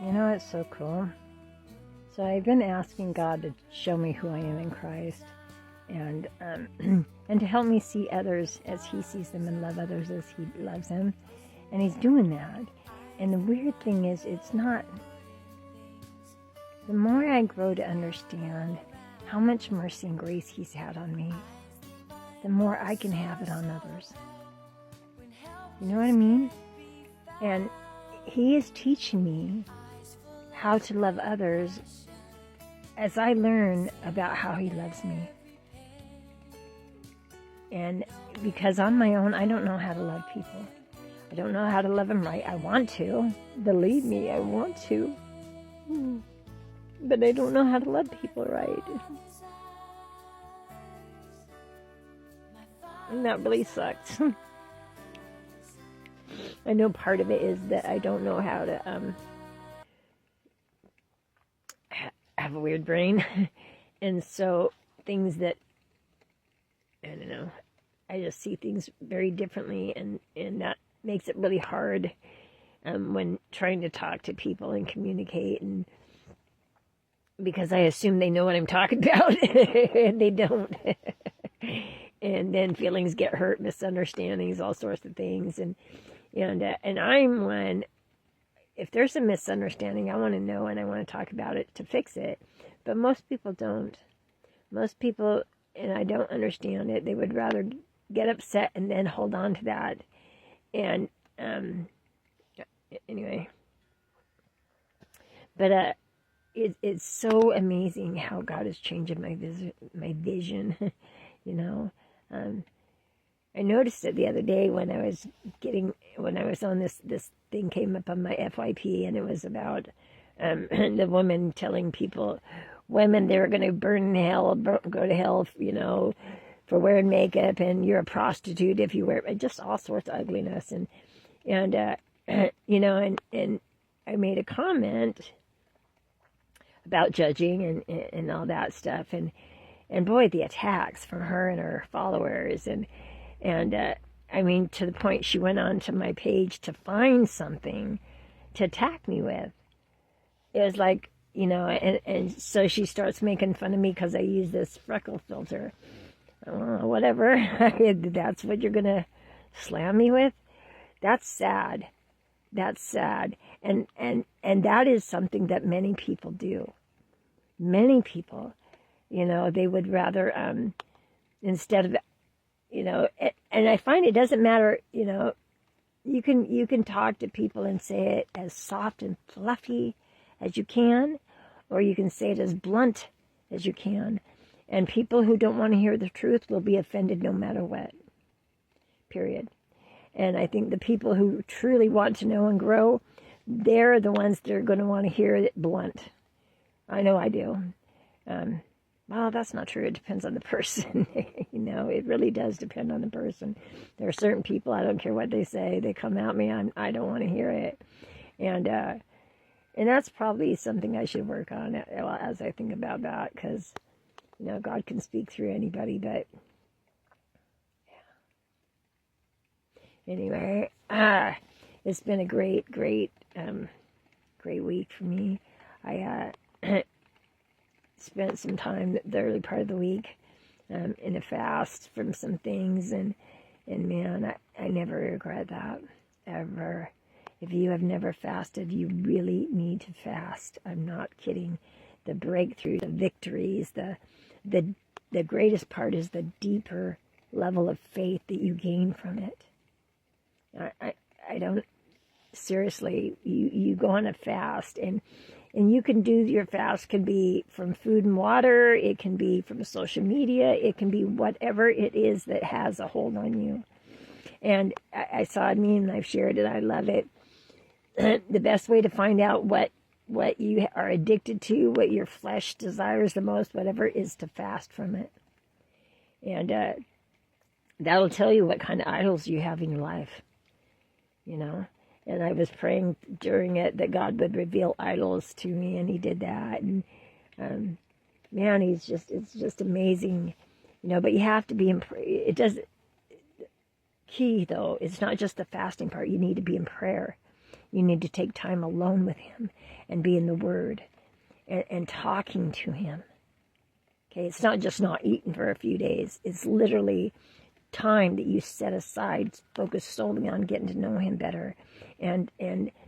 You know, it's so cool. So I've been asking God to show me who I am in Christ, and and to help me see others as He sees them and love others as He loves them, and He's doing that. And the weird thing is, it's not. The more I grow to understand how much mercy and grace He's had on me, the more I can have it on others. You know what I mean? And He is teaching me how to love others as I learn about how He loves me. And because on my own, I don't know how to love people. I don't know how to love them right. I want to. Believe me, I want to. But I don't know how to love people right. And that really sucks. I know part of it is that I don't know how to have a weird brain. And so things that, I don't know, I just see things very differently, and that makes it really hard when trying to talk to people and communicate, and because I assume they know what I'm talking about and they don't. And then feelings get hurt, misunderstandings, all sorts of things, and I'm one. If there's a misunderstanding, I want to know and I want to talk about it to fix it. But most people don't. Most people, and I don't understand it, they would rather get upset and then hold on to that. And anyway, but it's so amazing how God is changing my vision. You know, I noticed it the other day when I was on this thing came up on my FYP, and it was about the woman telling people, women, they're going to burn in hell, go to hell, you know, for wearing makeup, and you're a prostitute if you wear, just all sorts of ugliness, and you know, and I made a comment about judging and all that stuff, and boy, the attacks from her and her followers, and I mean, to the point she went on to my page to find something to attack me with. It was like, you know, and so she starts making fun of me because I use this freckle filter. Whatever. That's what you're going to slam me with? That's sad. That's sad. And that is something that many people do. Many people, you know, they would rather, instead of, you know, and I find it doesn't matter, you know, you can talk to people and say it as soft and fluffy as you can, or you can say it as blunt as you can. And people who don't want to hear the truth will be offended no matter what. Period. And I think the people who truly want to know and grow, they're the ones that are going to want to hear it blunt. I know I do. Well, that's not true. It depends on the person. You know, it really does depend on the person. There are certain people, I don't care what they say, they come at me, I don't want to hear it. And that's probably something I should work on as I think about that, because, you know, God can speak through anybody, but yeah. Anyway, it's been a great week for me. I spent some time the early part of the week in a fast from some things, and man, I never regret that, ever. If you have never fasted, you really need to fast. I'm not kidding. The breakthrough, the victories, the greatest part is the deeper level of faith that you gain from it. I don't, seriously, you go on a fast, and you can do, your fast can be from food and water, it can be from social media, it can be whatever it is that has a hold on you. And I saw a meme and I've shared it, I love it. The best way to find out what you are addicted to, what your flesh desires the most, whatever, is to fast from it. And that'll tell you what kind of idols you have in your life, you know. And I was praying during it that God would reveal idols to me, and He did that. And man, it's just amazing, you know. But you have to be in. It does. Key though, it's not just the fasting part. You need to be in prayer. You need to take time alone with him and be in the Word and talking to him. Okay, it's not just not eating for a few days. It's literally time that you set aside, focus solely on getting to know him better and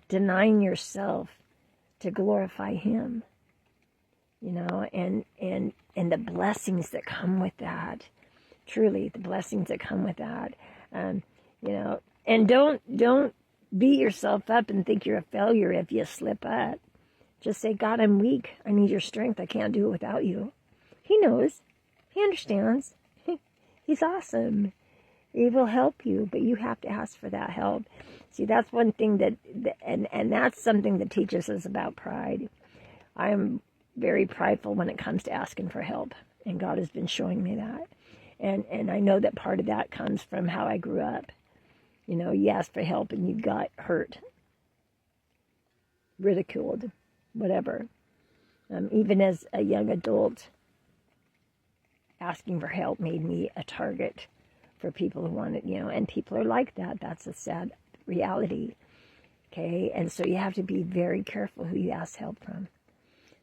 denying yourself to glorify him. You know, and the blessings that come with that. Truly, the blessings that come with that. You know, and don't beat yourself up and think you're a failure if you slip up. Just say, God, I'm weak. I need your strength. I can't do it without you. He knows. He understands. He's awesome. He will help you, but you have to ask for that help. See, that's one thing and that's something that teaches us about pride. I am very prideful when it comes to asking for help, and God has been showing me that. And I know that part of that comes from how I grew up. You know, you asked for help and you got hurt, ridiculed, whatever. Even as a young adult, asking for help made me a target for people who wanted, you know, and people are like that. That's a sad reality. Okay, and so you have to be very careful who you ask help from.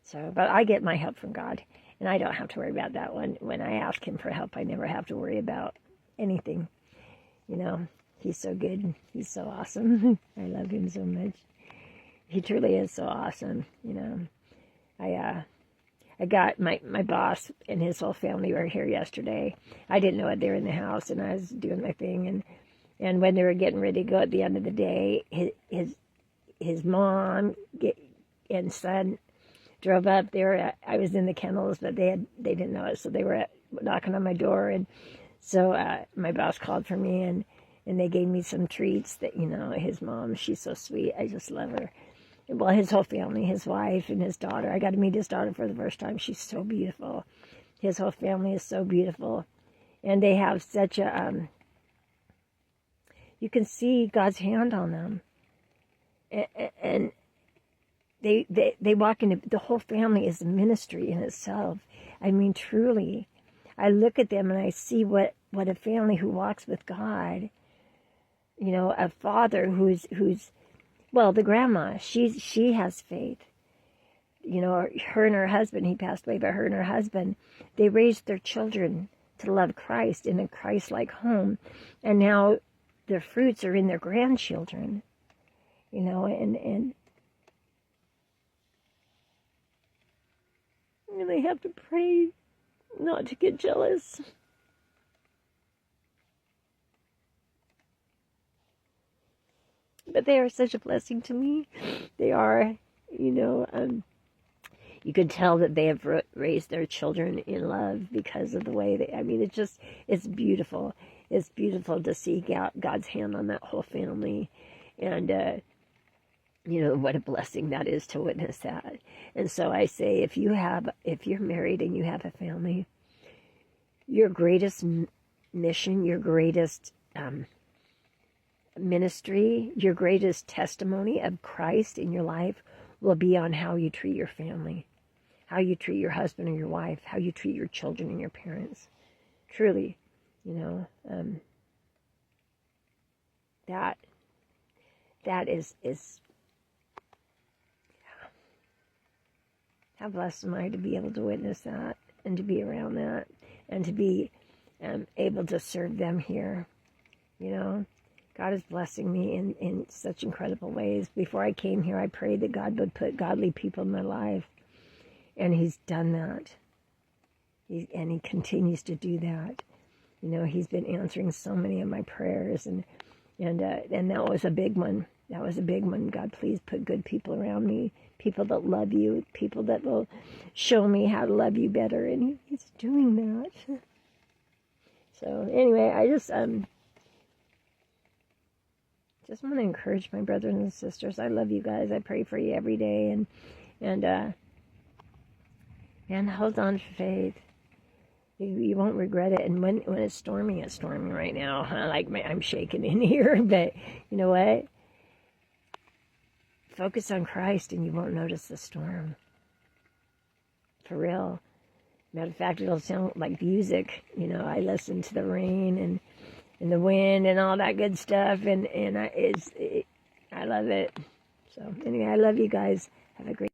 So, but I get my help from God, and I don't have to worry about that one. When I ask him for help, I never have to worry about anything. You know, he's so good. He's so awesome. I love him so much. He truly is so awesome. You know, I got my boss and his whole family were here yesterday. I didn't know it. They were in the house, and I was doing my thing. And when they were getting ready to go at the end of the day, his mom and son drove up. I was in the kennels, but they didn't know it, so they were knocking on my door. And so my boss called for me, and they gave me some treats that, you know, his mom, she's so sweet. I just love her. Well, his whole family, his wife and his daughter. I got to meet his daughter for the first time. She's so beautiful. His whole family is so beautiful. And they have such a, you can see God's hand on them. And they walk into, the whole family is a ministry in itself. I mean, truly, I look at them and I see what a family who walks with God, you know, a father who's well, the grandma, she has faith. You know, her and her husband, he passed away, but her and her husband, they raised their children to love Christ in a Christ-like home. And now their fruits are in their grandchildren, you know, and I really have to pray not to get jealous. But they are such a blessing to me. They are, you know, you could tell that they have raised their children in love because of the way I mean, it's beautiful. It's beautiful to see God's hand on that whole family. And, you know, what a blessing that is to witness that. And so I say, if you're married and you have a family, your greatest mission, your greatest, ministry, your greatest testimony of Christ in your life will be on how you treat your family, how you treat your husband or your wife, how you treat your children and your parents. Truly, you know, that is how blessed am I to be able to witness that and to be around that and to be able to serve them here, you know. God is blessing me in such incredible ways. Before I came here, I prayed that God would put godly people in my life. And he's done that. And he continues to do that. You know, he's been answering so many of my prayers. And that was a big one. That was a big one. God, please put good people around me. People that love you. People that will show me how to love you better. And he's doing that. So anyway, I just want to encourage my brothers and sisters. I love you guys. I pray for you every day, and hold on to faith. You won't regret it. And when it's storming right now. I'm shaking in here, but you know what? Focus on Christ, and you won't notice the storm. For real. Matter of fact, it'll sound like music. You know, I listen to the rain and the wind and all that good stuff, and I love it. So anyway, I love you guys. Have a great